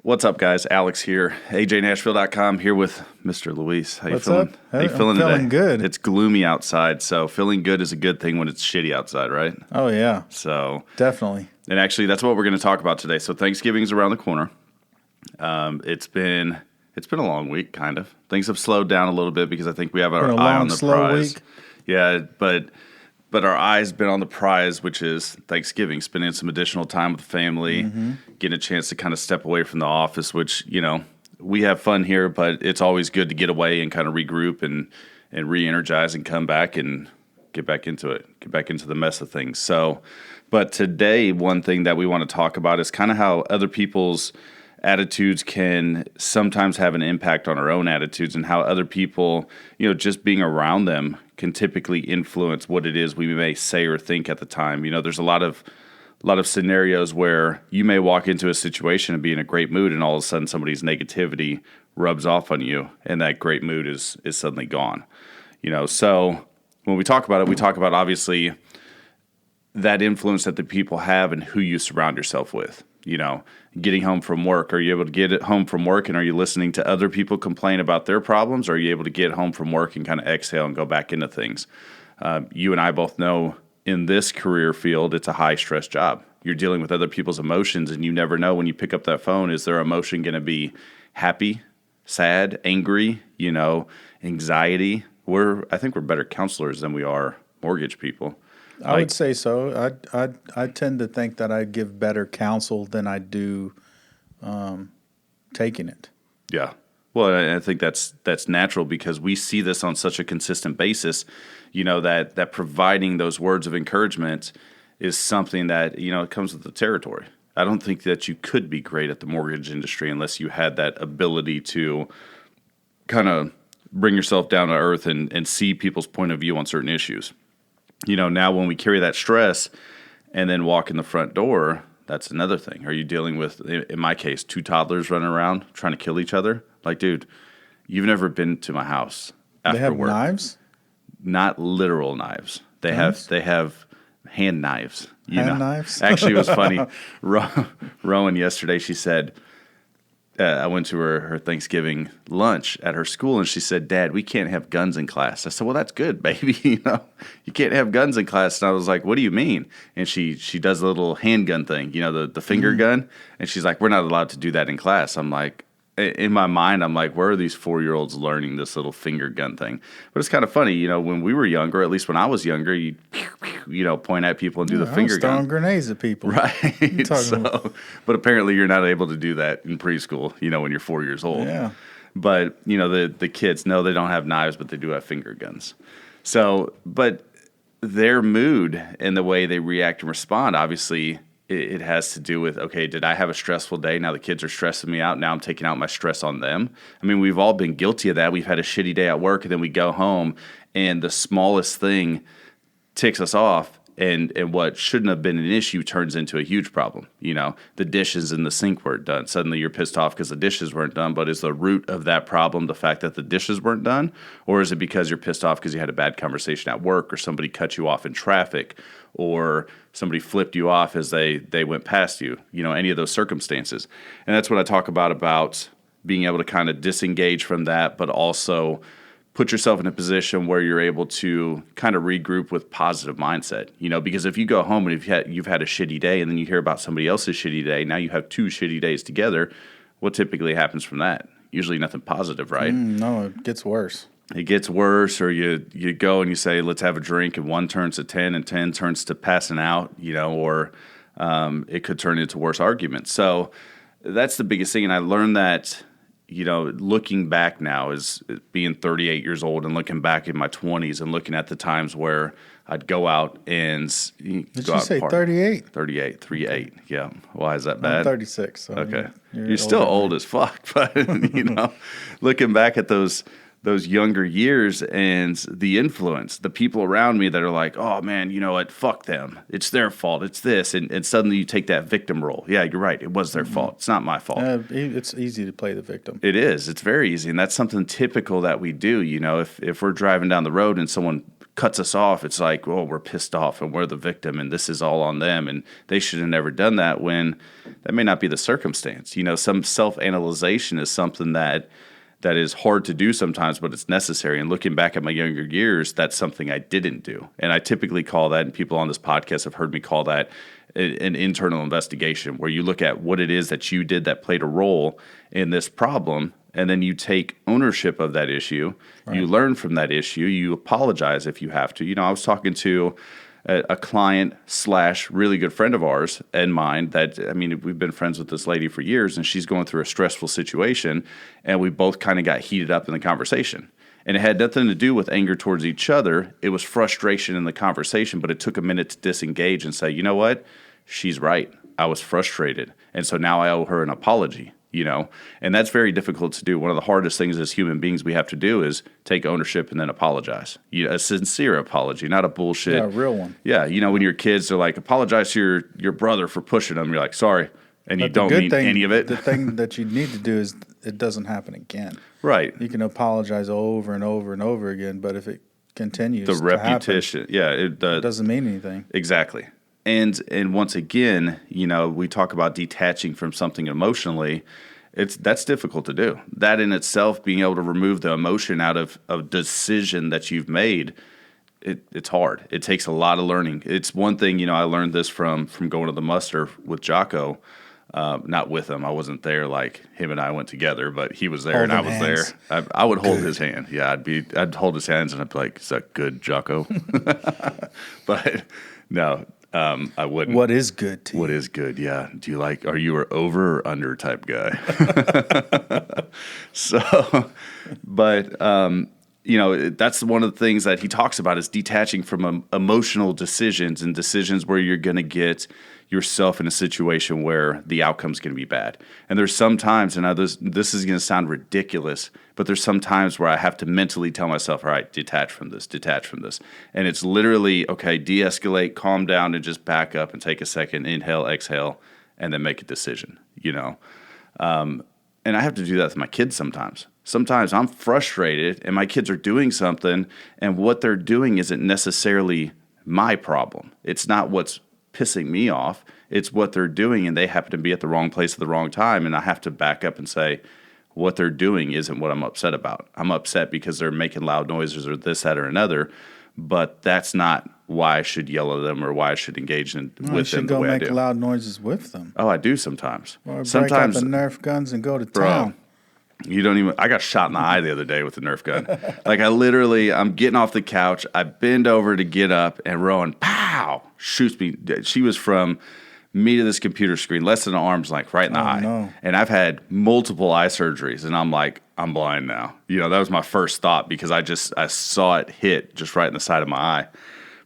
What's up, guys? Alex here. AJNashville.com here with Mr. Luis. How you What's feeling? up? How you I'm feeling today? feeling good. It's gloomy outside, so feeling good is a good thing when it's shitty outside, right? Oh, yeah, So, definitely. and actually, that's what we're going to talk about today. So, Thanksgiving's around the corner. It's been a long week, kind of. Things have slowed down a little bit because I think we have our Been a eye long, on the slow prize. week. Yeah, but our eyes been on the prize, which is Thanksgiving, spending some additional time with the family, getting a chance to kind of step away from the office, which, we have fun here, but it's always good to get away and kind of regroup and re-energize and come back and get back into it, get back into the mess of things. So, but today, one thing that we want to talk about is kind of how other people's attitudes can sometimes have an impact on our own attitudes, and how other people, just being around them can typically influence what it is we may say or think at the time. There's a lot of scenarios where you may walk into a situation and be in a great mood, and all of a sudden somebody's negativity rubs off on you, and that great mood is suddenly gone. So when we talk about it, we talk about obviously that influence that the people have and who you surround yourself with. Getting home from work. Are you able to get it home from work and are you listening to other people complain about their problems? Or are you able to get home from work and kind of exhale and go back into things? You and I both know in this career field, it's a high stress job. You're dealing with other people's emotions, and you never know when you pick up that phone, is their emotion going to be happy, sad, angry, anxiety? I think we're better counselors than we are mortgage people. I would say so. I tend to think that I give better counsel than I do taking it. Yeah. Well, I think that's natural because we see this on such a consistent basis, that providing those words of encouragement is something that, it comes with the territory. I don't think that you could be great at the mortgage industry unless you had that ability to kind of bring yourself down to earth and see people's point of view on certain issues. Now when we carry that stress and then walk in the front door, that's another thing. Are you dealing with, in my case, two toddlers running around trying to kill each other? Like, dude, you've never been to my house after They have work. knives? Not literal knives. They have hand knives. Knives? Actually, it was funny. Rowan yesterday, she said, I went to her Thanksgiving lunch at her school, and she said, "Dad, we can't have guns in class." I said, "Well, that's good, baby. You can't have guns in class." And I was like, "What do you mean?" And she does the little handgun thing, the finger gun, and she's like, "We're not allowed to do that in class." I'm like, in my mind, I'm like, where are these 4-year-olds learning this little finger gun thing? But it's kind of funny, when we were younger, at least when I was younger, you point at people and do the finger gun. Throwing grenades at people. Right. So, but apparently you're not able to do that in preschool, when you're 4 years old. Yeah. But, the kids, no, they don't have knives, but they do have finger guns. So, but their mood and the way they react and respond, obviously, it has to do with, okay, did I have a stressful day? Now the kids are stressing me out. Now I'm taking out my stress on them. I mean, we've all been guilty of that. We've had a shitty day at work, and then we go home, and the smallest thing ticks us off, and what shouldn't have been an issue turns into a huge problem. The dishes in the sink weren't done. Suddenly you're pissed off because the dishes weren't done, but is the root of that problem the fact that the dishes weren't done? Or is it because you're pissed off because you had a bad conversation at work, or somebody cut you off in traffic, or somebody flipped you off as they went past you, any of those circumstances? And that's what I talk about being able to kind of disengage from that, but also put yourself in a position where you're able to kind of regroup with positive mindset, because if you go home and you've had a shitty day and then you hear about somebody else's shitty day, now you have 2 shitty days together. What typically happens from that? Usually nothing positive, right? No, it gets worse. It gets worse, or you go and you say, let's have a drink, and 1 turns to 10 and 10 turns to passing out, or it could turn into worse arguments. So that's the biggest thing. And I learned that, looking back now, is being 38 years old and looking back in my 20s and looking at the times where I'd go out and Did you say 38? 38, 38. Yeah. Why is that bad? I'm 36. So Okay. You're still old as fuck, but looking back at those younger years and the influence, the people around me that are like, oh man, you know what, fuck them. It's their fault. It's this. And suddenly you take that victim role. Yeah, you're right. It was their fault. It's not my fault. It's easy to play the victim. It is. It's very easy. And that's something typical that we do. If we're driving down the road and someone cuts us off, it's like, well, we're pissed off and we're the victim and this is all on them and they should have never done that, when that may not be the circumstance. Some self-analyzation is something that is hard to do sometimes, but it's necessary. And looking back at my younger years, that's something I didn't do. And I typically call that, and people on this podcast have heard me call that, an internal investigation, where you look at what it is that you did that played a role in this problem, and then you take ownership of that issue. Right. You learn from that issue. You apologize if you have to. I was talking to a client / really good friend of ours and mine we've been friends with this lady for years, and she's going through a stressful situation, and we both kind of got heated up in the conversation. And it had nothing to do with anger towards each other. It was frustration in the conversation, but it took a minute to disengage and say, you know what? She's right. I was frustrated. And so now I owe her an apology. And that's very difficult to do. One of the hardest things as human beings we have to do is take ownership and then apologize. A sincere apology, not a bullshit. Yeah, a real one. Yeah, when your kids are like, apologize to your brother for pushing them. You're like, sorry, and you don't mean any of it. The thing that you need to do is it doesn't happen again. Right. You can apologize over and over and over again, but if it continues the repetition, it doesn't mean anything. Exactly. And once again, we talk about detaching from something emotionally. That's difficult to do. That in itself, being able to remove the emotion out of a decision that you've made, it's hard. It takes a lot of learning. It's one thing, I learned this from going to the muster with Jocko. Not with him. I wasn't there like him and I went together, but he was there and I was hands. There. I would hold his hand. Yeah, I'd hold his hands and I'd be like, is that good, Jocko? But no. I wouldn't. What is good to you? What is good? Yeah. Are you an over or under type guy? So, but, that's one of the things that he talks about is detaching from emotional decisions and decisions where you're going to get yourself in a situation where the outcome's going to be bad. And there's some times, and this is going to sound ridiculous, but there's some times where I have to mentally tell myself, all right, detach from this. And it's literally, okay, de-escalate, calm down, and just back up and take a second, inhale, exhale, and then make a decision, And I have to do that with my kids sometimes. Sometimes I'm frustrated and my kids are doing something, and what they're doing isn't necessarily my problem. It's not what's pissing me off. It's what they're doing, and they happen to be at the wrong place at the wrong time, and I have to back up and say, what they're doing isn't what I'm upset about. I'm upset because they're making loud noises or this, that, or another, but that's not why I should yell at them or why I should engage with them the way I do. You should go make loud noises with them. Oh, I do sometimes. Or break out the Nerf guns and go to town. You don't even. I got shot in the eye the other day with a Nerf gun. I'm getting off the couch. I bend over to get up, and Rowan, pow, shoots me. She was from me to this computer screen, less than an arm's length, right in the eye. No. And I've had multiple eye surgeries, and I'm like, I'm blind now. That was my first thought because I saw it hit just right in the side of my eye.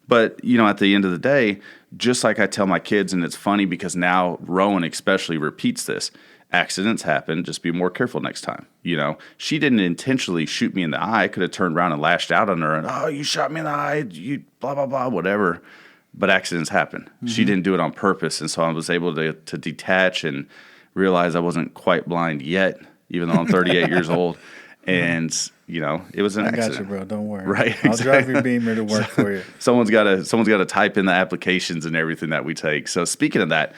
But, at the end of the day, just like I tell my kids, and it's funny because now Rowan especially repeats this, accidents happen, just be more careful next time. She didn't intentionally shoot me in the eye. I could have turned around and lashed out on her and, oh, you shot me in the eye, you blah, blah, blah, whatever. But accidents happen. Mm-hmm. She didn't do it on purpose. And so I was able to detach and realize I wasn't quite blind yet, even though I'm 38 years old. And, it was an accident. I got you, bro. Don't worry. Right. I'll drive your Beamer to work for you. Someone's got to type in the applications and everything that we take. So speaking of that,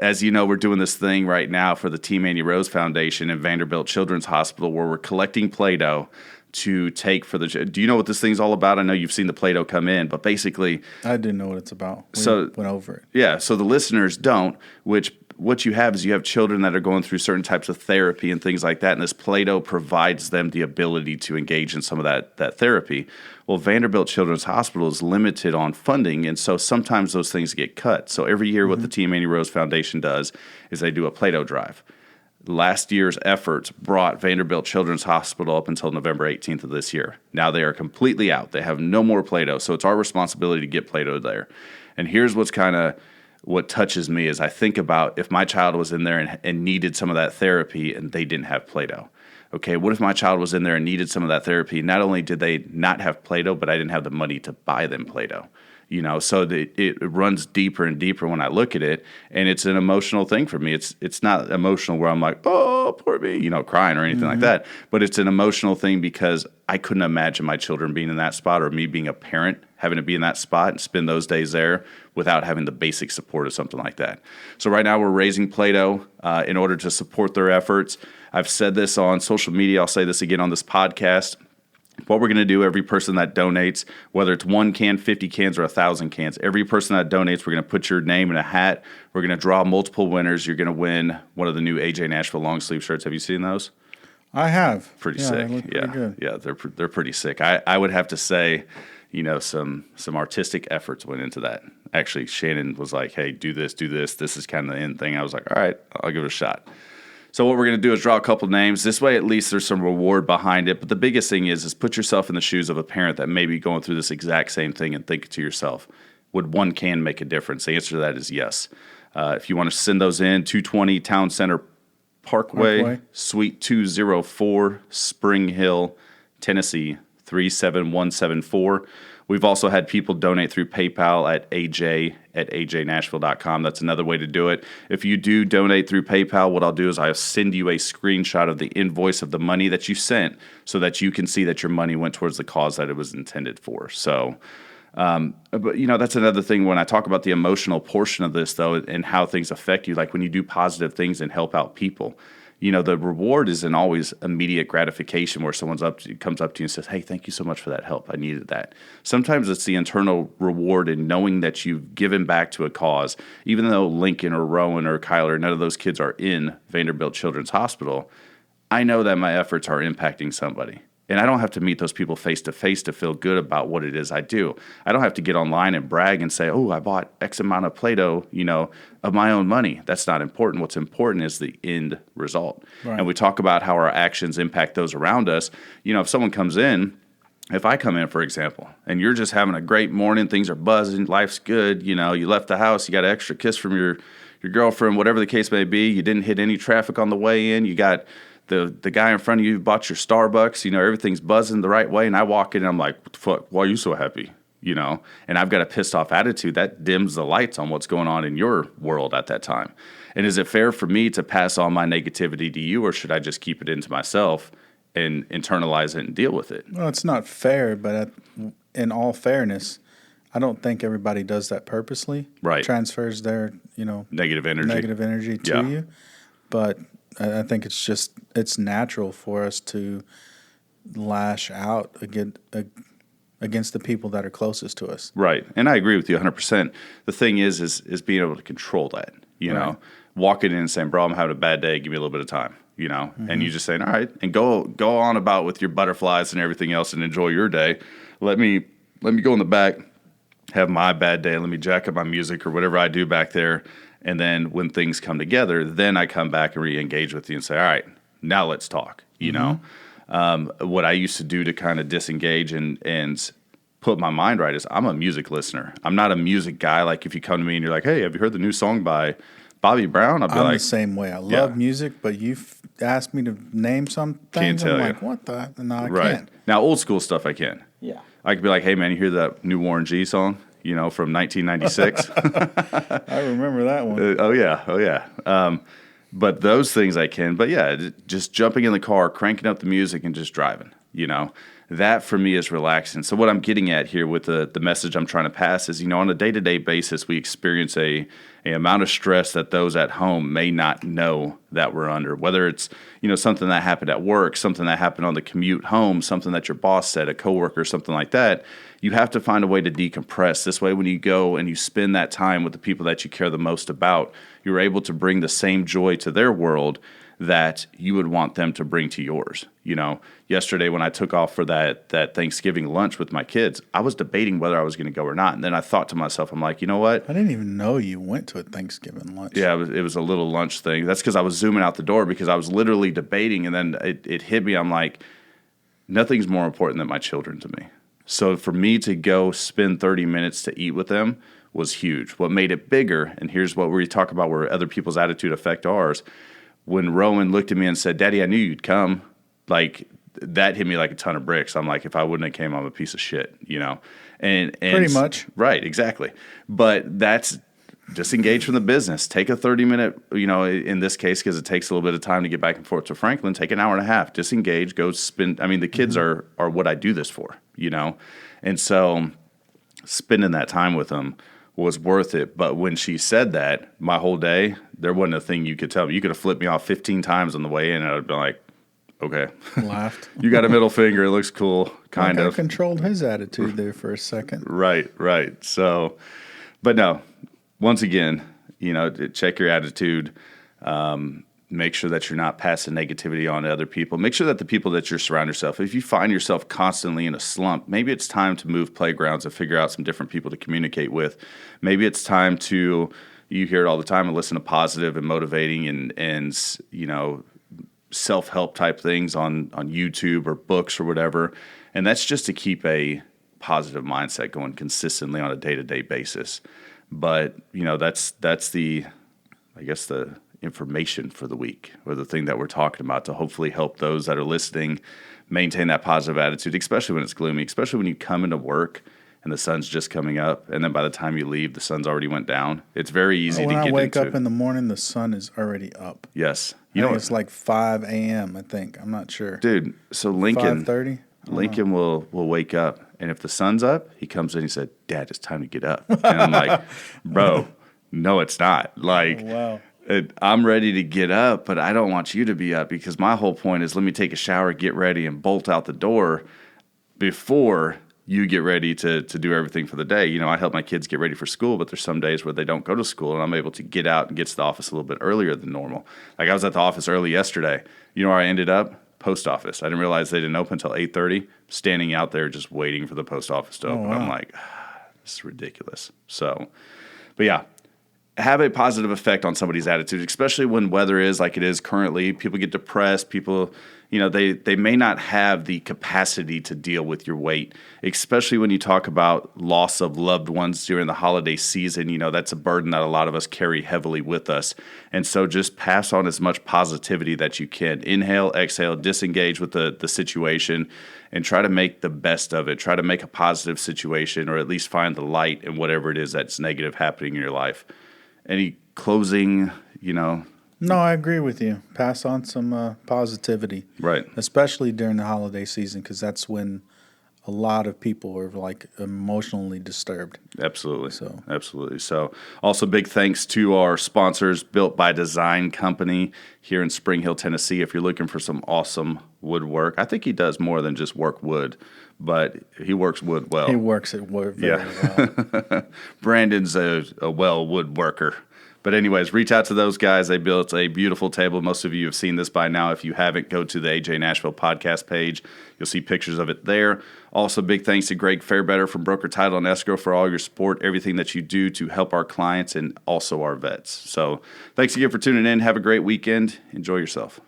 as you know, we're doing this thing right now for the Team Annie Rose Foundation and Vanderbilt Children's Hospital where we're collecting Play-Doh to take for the. Do you know what this thing's all about? I know you've seen the Play-Doh come in, but basically, I didn't know what it's about. We went over it. Yeah, so the listeners don't. What you have is you have children that are going through certain types of therapy and things like that, and this Play-Doh provides them the ability to engage in some of that therapy. Well, Vanderbilt Children's Hospital is limited on funding, and so sometimes those things get cut. So every year what the Team Annie Rose Foundation does is they do a Play-Doh drive. Last year's efforts brought Vanderbilt Children's Hospital up until November 18th of this year. Now they are completely out. They have no more Play-Doh, so it's our responsibility to get Play-Doh there. And here's what touches me is I think about if my child was in there and needed some of that therapy and they didn't have Play-Doh. Okay, what if my child was in there and needed some of that therapy? Not only did they not have Play-Doh, but I didn't have the money to buy them Play-Doh. So it runs deeper and deeper when I look at it, and it's an emotional thing for me. It's not emotional where I'm like, oh, poor me, crying or anything like that, but it's an emotional thing because I couldn't imagine my children being in that spot, or me being a parent having to be in that spot and spend those days there without having the basic support of something like that. So right now we're raising Play-Doh in order to support their efforts. I've said this on social media. I'll say this again on this podcast. What we're going to do, every person that donates, whether it's 1 can, 50 cans, or 1,000 cans, every person that donates, we're going to put your name in a hat. We're going to draw multiple winners. You're going to win one of the new AJ Nashville long sleeve shirts. Have you seen those? I have. Pretty sick. They look pretty good. Yeah, they're pretty sick. I would have to say, some artistic efforts went into that. Actually, Shannon was like, hey, do this. This is kind of the end thing. I was like, all right, I'll give it a shot. So what we're going to do is draw a couple names. This way, at least there's some reward behind it. But the biggest thing is put yourself in the shoes of a parent that may be going through this exact same thing and think to yourself, would 1 can make a difference? The answer to that is yes. If you want to send those in, 220 Town Center Parkway, Suite 204, Spring Hill, Tennessee, 37174. We've also had people donate through PayPal at aj@ajnashville.com. That's another way to do it. If you do donate through PayPal, what I'll do is I'll send you a screenshot of the invoice of the money that you sent so that you can see that your money went towards the cause that it was intended for. So, but that's another thing when I talk about the emotional portion of this, though, and how things affect you, like when you do positive things and help out people. The reward isn't always immediate gratification where someone comes up to you and says, hey, thank you so much for that help. I needed that. Sometimes it's the internal reward in knowing that you've given back to a cause. Even though Lincoln or Rowan or Kyler, none of those kids are in Vanderbilt Children's Hospital, I know that my efforts are impacting somebody. And I don't have to meet those people face to face to feel good about what it is I do. I don't have to get online and brag and say, oh, I bought X amount of Play-Doh, of my own money. That's not important. What's important is the end result. Right. And we talk about how our actions impact those around us. If someone comes in, if I come in, for example, and you're just having a great morning, things are buzzing, life's good, you left the house, you got an extra kiss from your girlfriend, whatever the case may be, you didn't hit any traffic on the way in, you got the guy in front of you bought your Starbucks, everything's buzzing the right way, and I walk in and I'm like, what the fuck, why are you so happy? And I've got a pissed off attitude that dims the lights on what's going on in your world at that time. And is it fair for me to pass on my negativity to you, or should I just keep it into myself and internalize it and deal with it? Well, it's not fair, but in all fairness, I don't think everybody does that purposely. Right. Transfers their, negative energy to you. But I think it's natural for us to lash out against the people that are closest to us. Right. And I agree with you 100%. The thing is being able to control that, Right. Walking in and saying, bro, I'm having a bad day. Give me a little bit of time, and you just saying, all right, and go on about with your butterflies and everything else and enjoy your day. Let me go in the back, have my bad day. Let me jack up my music or whatever I do back there. And then when things come together, then I come back and re-engage with you and say, all right, now let's talk, What I used to do to kind of disengage and put my mind right is I'm a music listener. I'm not a music guy. Like if you come to me and you're like, hey, have you heard the new song by Bobby Brown? I'm the same way. I love music, but you've asked me to name some things. I'm like, what the? No, I can't. Now, old school stuff I can. Yeah. I could be like, hey, man, you hear that new Warren G song? From 1996. I remember that one. Oh, yeah. But those things I can. But, yeah, just jumping in the car, cranking up the music, and just driving, That, for me, is relaxing. So what I'm getting at here with the message I'm trying to pass is, on a day-to-day basis, we experience a amount of stress that those at home may not know that we're under. Whether it's, something that happened at work, something that happened on the commute home, something that your boss said, a coworker, something like that. You have to find a way to decompress. This way, when you go and you spend that time with the people that you care the most about, you're able to bring the same joy to their world that you would want them to bring to yours. Yesterday when I took off for that Thanksgiving lunch with my kids, I was debating whether I was going to go or not. And then I thought to myself, I'm like, you know what? I didn't even know you went to a Thanksgiving lunch. Yeah, it was a little lunch thing. That's because I was zooming out the door because I was literally debating. And then it hit me. I'm like, nothing's more important than my children to me. So for me to go spend 30 minutes to eat with them was huge. What made it bigger, and here's what we talk about where other people's attitude affect ours. When Rowan looked at me and said, Daddy, I knew you'd come, like that hit me like a ton of bricks. I'm like, if I wouldn't have came, I'm a piece of shit, and Pretty much. right, exactly. But that's disengage from the business. Take a 30-minute, in this case, because it takes a little bit of time to get back and forth to Franklin, take an hour and a half, disengage, go spend. I mean, the kids are what I do this for, and so spending that time with them was worth it. But when she said that, my whole day, there wasn't a thing you could tell me. You could have flipped me off 15 times on the way in, and I'd been like, okay. Laughed. You got a middle finger. It looks cool, kind of. Controlled his attitude there for a second. Right. So, but no, once again, check your attitude. Make sure that you're not passing negativity on to other people. Make sure that the people that you surround yourself, if you find yourself constantly in a slump, maybe it's time to move playgrounds and figure out some different people to communicate with. Maybe it's time to, you hear it all the time, and listen to positive and motivating and self-help type things on YouTube or books or whatever. And that's just to keep a positive mindset going consistently on a day-to-day basis. But, that's the information for the week, or the thing that we're talking about, to hopefully help those that are listening maintain that positive attitude, especially when it's gloomy, especially when you come into work and the sun's just coming up, and then by the time you leave, the sun's already went down. It's very easy to get into. When I wake up in the morning, the sun is already up. Yes. It's like 5 a.m., I think. I'm not sure. Dude, so Lincoln... 5:30? Lincoln will wake up, and if the sun's up, he comes in, he said, Dad, it's time to get up. And I'm like, bro, no, it's not. Like, wow. I'm ready to get up, but I don't want you to be up, because my whole point is, let me take a shower, get ready, and bolt out the door before you get ready to do everything for the day. I help my kids get ready for school, but there's some days where they don't go to school, and I'm able to get out and get to the office a little bit earlier than normal. Like, I was at the office early yesterday. You know where I ended up? Post office. I didn't realize they didn't open until 8:30. Standing out there just waiting for the post office to open. Wow. I'm like, this is ridiculous. So, but yeah, have a positive effect on somebody's attitude, especially when weather is like it is currently. People get depressed. People, they may not have the capacity to deal with your weight, especially when you talk about loss of loved ones during the holiday season. That's a burden that a lot of us carry heavily with us. And so just pass on as much positivity that you can. Inhale, exhale, disengage with the situation, and try to make the best of it. Try to make a positive situation, or at least find the light in whatever it is that's negative happening in your life. Any closing, No, I agree with you. Pass on some positivity. Right. Especially during the holiday season, because that's when a lot of people are like emotionally disturbed. Absolutely. So also big thanks to our sponsors, Built by Design Company here in Spring Hill, Tennessee. If you're looking for some awesome woodwork, I think he does more than just work wood, but he works wood well. He works at wood very well. Brandon's a well woodworker. But anyways, reach out to those guys. They built a beautiful table. Most of you have seen this by now. If you haven't, go to the AJ Nashville podcast page. You'll see pictures of it there. Also, big thanks to Greg Fairbetter from Broker Title and Escrow for all your support, everything that you do to help our clients and also our vets. So thanks again for tuning in. Have a great weekend. Enjoy yourself.